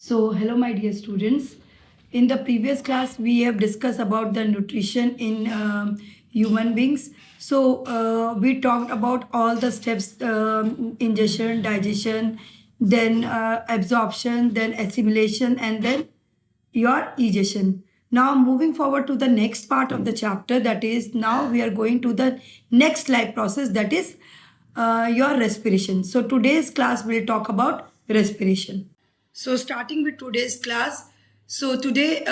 So, hello, my dear students. In the previous class, we have discussed about the nutrition in human beings. So, we talked about all the steps: ingestion, digestion, then absorption, then assimilation, and then your egestion. Now, moving forward to the next part of the chapter, that is now we are going to the next life process, that is your respiration. So, today's class will talk about respiration. So, starting with today's class, so today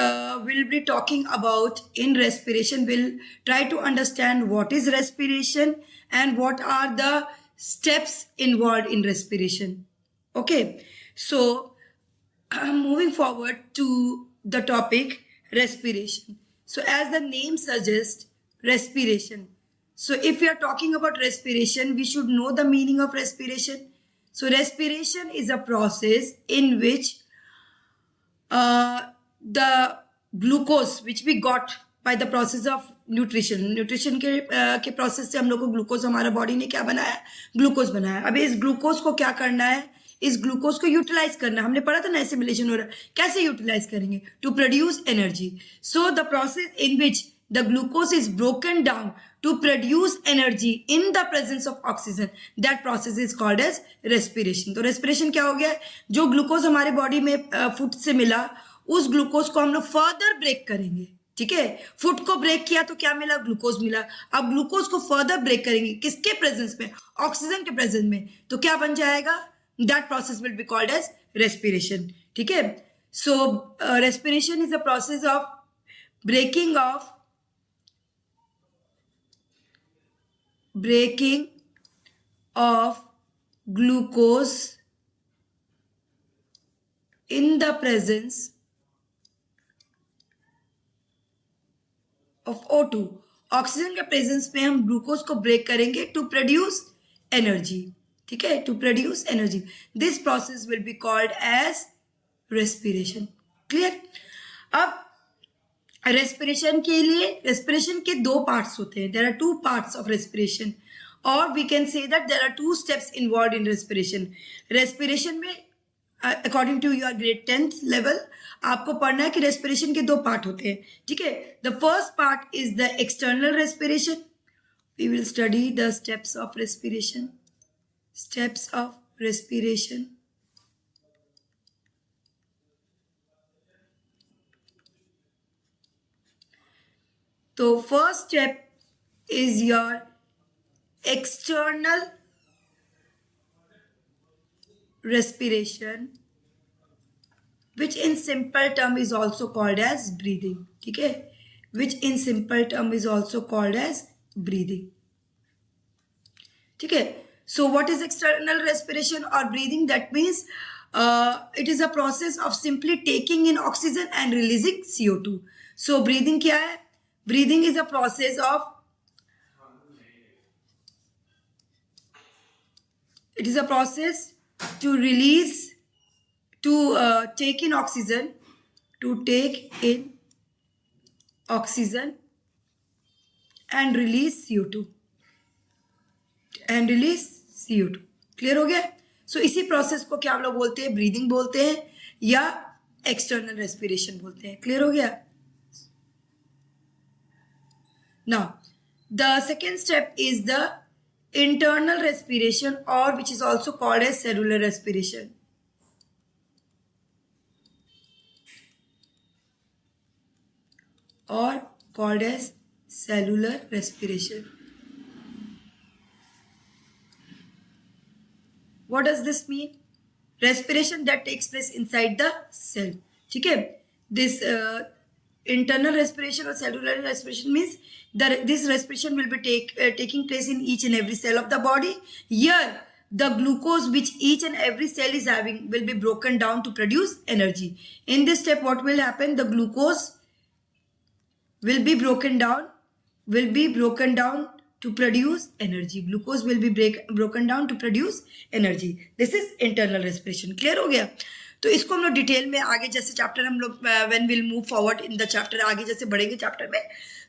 we'll be talking about in respiration. We'll try to understand what is respiration and what are the steps involved in respiration. Okay, so moving forward to the topic respiration. So, as the name suggests, respiration. So, if we are talking about respiration, we should know the meaning of respiration. So, respiration is a process in which the glucose which we got by the process of nutrition के process से हम लोग को glucose हमारा body ने क्या बनाया glucose बनाया अब इस ग्लूकोज को क्या करना है इस ग्लूकोज को यूटिलाइज करना हमने पढ़ा था ना एसिमिलेशन हो रहा है कैसे यूटिलाइज करेंगे to produce energy so the process in which the glucose is broken down to produce energy in the presence of oxygen that process is called as respiration तो respiration क्या हो गया जो ग्लूकोज हमारे बॉडी में food से मिला उस ग्लूकोज को हम लोग फर्दर ब्रेक करेंगे ठीक है फूड को ब्रेक किया तो क्या मिला ग्लूकोज मिला अब ग्लूकोज को फर्दर ब्रेक करेंगे किसके प्रेजेंस में ऑक्सीजन के प्रेजेंस में तो क्या बन जाएगा that process will be called as respiration ठीक है so respiration is a process of breaking of glucose in the presence of O2 oxygen के प्रेजेंस में हम ग्लूकोज को ब्रेक करेंगे टू प्रोड्यूस एनर्जी ठीक है to produce energy this process will be called as respiration clear अब respiration के लिए रेस्पिरेशन के दो पार्ट्स होते हैं there are two parts of respiration और we can say that there are two steps involve in respiration respiration में according to your grade 10th level आपको पढ़ना है कि रेस्पिरेशन के दो पार्ट होते हैं ठीक है the first part is the external respiration we will study the steps of respiration तो first step is your external respiration which in simple term is also called as breathing ठीक है which in simple term is also called as breathing ठीक है so what is external respiration or breathing that means it is a process of simply taking in oxygen and releasing CO2 so breathing क्या है breathing is a process of it is a process to release to take in oxygen and release CO2 clear हो गया सो इसी process को क्या हम लोग बोलते हैं ब्रीदिंग बोलते हैं या एक्सटर्नल रेस्पिरेशन बोलते हैं क्लियर हो गया now the second step is the internal respiration or which is also called as cellular respiration or called as cellular respiration what does this mean respiration that takes place inside the cell ठीक है this internal respiration or cellular respiration means that this respiration will be taking place in each and every cell of the body. Here, the glucose which each and every cell is having will be broken down to produce energy. In this step, what will happen? The glucose will be broken down to produce energy. Glucose will be broken down to produce energy. This is internal respiration. Clear हो गया? तो इसको हम लोग detail में आगे जैसे chapter हम लोग when will move forward in the chapter आगे जैसे बढ़ेंगे चैप्टर में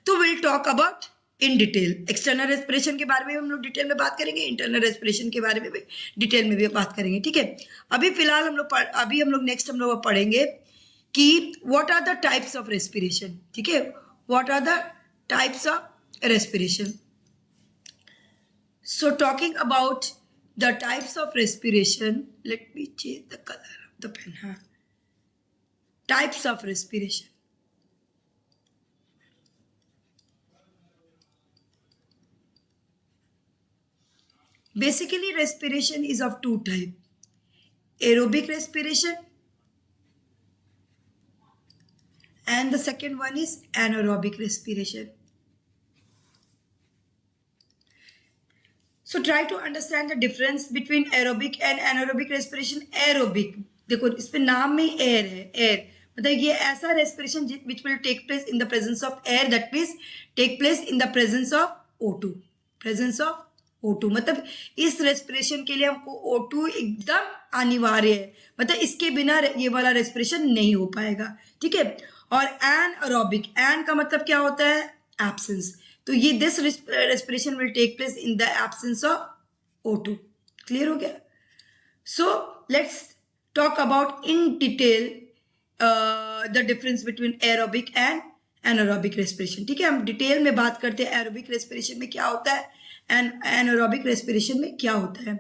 तो will talk about in detail. External respiration के बारे में हम लोग डिटेल में बात करेंगे, इंटरनल रेस्पिरेशन के बारे में भी डिटेल में भी बात करेंगे, ठीक है। अभी फिलहाल हम लोग नेक्स्ट हम लोग पढ़ेंगे कि what are the types of respiration, ठीक है। What are the types of respiration. So talking about the types of respiration, let me change the color of the pen. Types of respiration. Basically, respiration is of two types: aerobic respiration, and the second one is anaerobic respiration. So try to understand the difference between aerobic and anaerobic respiration. Aerobic, देखो इस पे नाम में air है, air मतलब ये ऐसा respiration which will take place in the presence of air, that means take place in the presence of O2, presence of O2। मतलब इस रेस्पिरेशन के लिए हमको O2 एकदम अनिवार्य है, मतलब इसके बिना ये वाला रेस्पिरेशन नहीं हो पाएगा, ठीक है। और एनएरोबिक, एन का मतलब क्या होता है? एब्सेंस। तो ये this respiration will take place in the absence of O2। Clear हो गया? So let's talk about in detail the difference between aerobic and anaerobic respiration, ठीक है। हम डिटेल में बात करते हैं एरोबिक रेस्पिरेशन में क्या होता है एंड एनारोबिक रेस्पिरेशन में क्या होता है।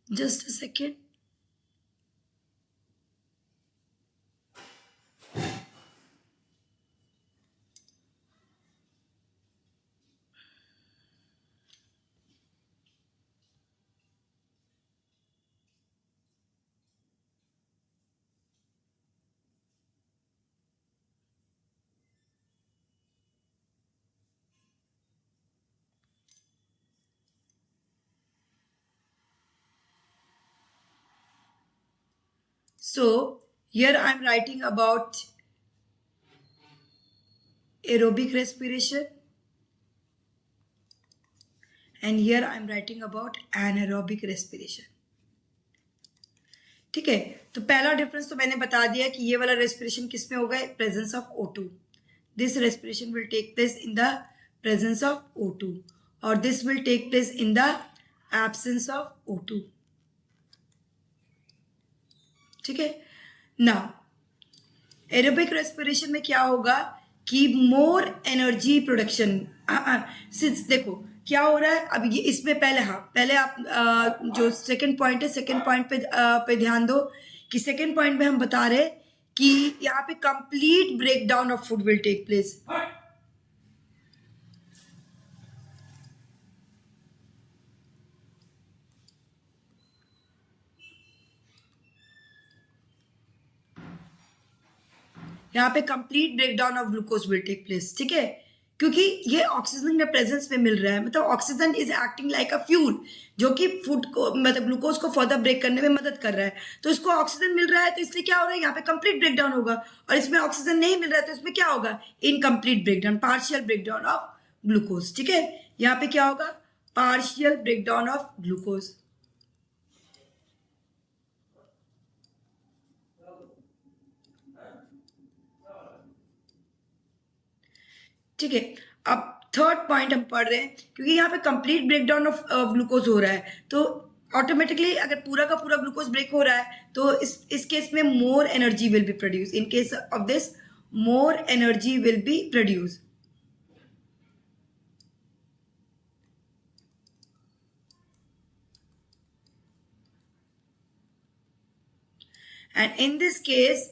Just a second. So here I am writing about aerobic respiration and here I am writing about anaerobic respiration, ठीक है। तो पहला डिफरेंस तो मैंने बता दिया कि ये वाला रेस्पिरेशन किस में होगा? Presence of O2। This respiration will take place in the presence of O2 और this will take place in the absence of O2, ठीक है ना। एरोबिक रेस्पिरेशन में क्या होगा कि मोर एनर्जी प्रोडक्शन। सिंस देखो क्या हो रहा है अब ये इसमें पहले आप जो सेकंड पॉइंट है, सेकंड पॉइंट पे ध्यान दो कि सेकंड पॉइंट में हम बता रहे कि यहाँ पे complete break down of food will take place. यहाँ पे complete breakdown of glucose will take place, ठीक है। क्योंकि ये ऑक्सीजन के प्रेजेंस में मिल रहा है, मतलब oxygen is acting like a fuel जो कि फूड को मतलब ग्लूकोज को फर्दर ब्रेक करने में मदद कर रहा है। तो इसको ऑक्सीजन मिल रहा है तो इसलिए क्या हो रहा है? यहाँ पे कंप्लीट ब्रेकडाउन होगा। और इसमें ऑक्सीजन नहीं मिल रहा है तो इसमें क्या होगा? Incomplete breakdown, partial breakdown of glucose, ठीक है। यहाँ पे क्या होगा? पार्शियल ब्रेकडाउन ऑफ ग्लूकोज, ठीक है। अब थर्ड पॉइंट हम पढ़ रहे हैं क्योंकि यहाँ पे कंप्लीट ब्रेकडाउन ऑफ ग्लूकोज हो रहा है तो ऑटोमेटिकली अगर पूरा का पूरा ग्लूकोज ब्रेक हो रहा है तो इस केस में more energy will be produce. In case of this more energy will be produce, and in this case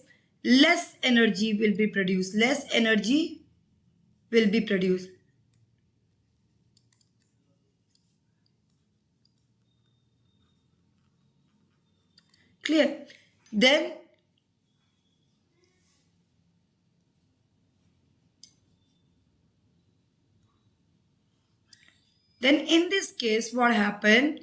less energy will be produced, less energy will be produced, clear? Then in this case what happened,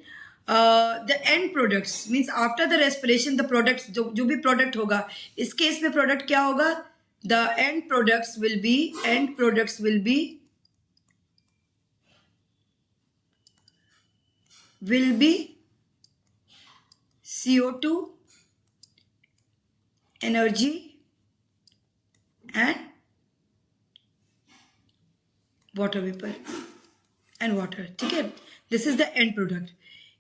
the end products means after the respiration the products जो भी product होगा इस case में product क्या होगा? The end products will be CO2, energy and water vapor, and water, ठीक है, this is the end product.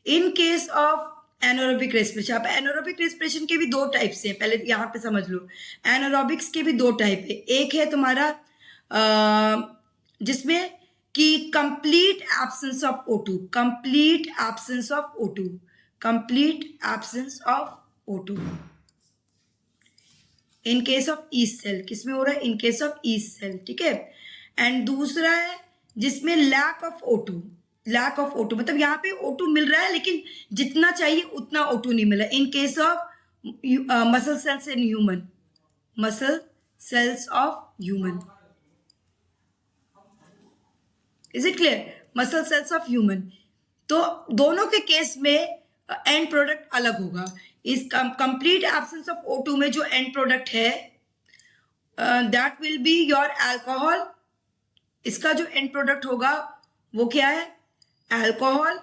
In case of anaerobic respiration, अब एनारोबिक रेस्पिरेशन के भी दो टाइप्स हैं, पहले यहाँ पे समझ लो. एनारोबिक्स के भी दो टाइप है. एक है तुम्हारा जिसमें कि complete absence of O2, complete absence of O2, complete absence of O2 in case of yeast cell. किसमें हो रहा है? In case of yeast cell, ठीक है. एंड दूसरा है जिसमें lack of O2, lack of O2 मतलब यहाँ पे O2 मिल रहा है लेकिन जितना चाहिए उतना O2 नहीं मिला. इन case of muscle cells in human, muscle cells of human. Is it clear? Muscle cells of human. तो दोनों के केस में एंड प्रोडक्ट अलग होगा. इस कंप्लीट एब्सेंस ऑफ O2 में जो एंड प्रोडक्ट है that will be your alcohol. इसका जो एंड प्रोडक्ट होगा वो क्या है? Alcohol,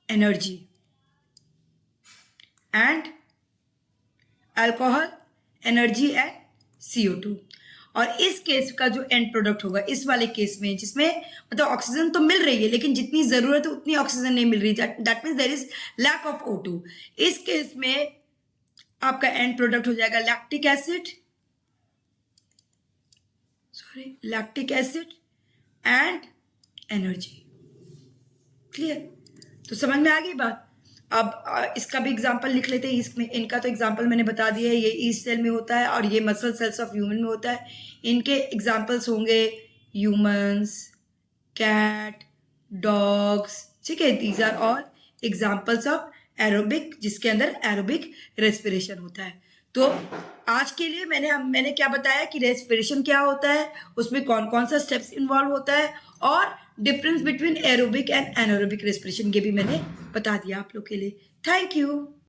energy, and alcohol, energy and CO2. और इस केस का जो एंड प्रोडक्ट होगा, इस वाले केस में जिसमें मतलब ऑक्सीजन तो मिल रही है लेकिन जितनी जरूरत है उतनी ऑक्सीजन नहीं मिल रही, that means there is lack of O2. इस केस में आपका एंड प्रोडक्ट हो जाएगा lactic acid, lactic acid and energy. Clear? तो समझ में आ गई बात. अब इसका भी एग्जांपल लिख लेते हैं. इसमें इनका तो एग्जांपल मैंने बता दिया है, ये ईस्ट सेल में होता है और ये मसल सेल्स ऑफ ह्यूमन में होता है. इनके एग्जांपल्स होंगे ह्यूमंस, कैट, डॉग्स, ठीक है. These are all examples of aerobic, जिसके अंदर एरोबिक रेस्पिरेशन होता है. तो आज के लिए मैंने क्या बताया कि रेस्पिरेशन क्या होता है, उसमें कौन कौन सा स्टेप्स इन्वॉल्व होता है और difference between aerobic and anaerobic respiration, ये भी मैंने बता दिया आप लोग के लिए. Thank you.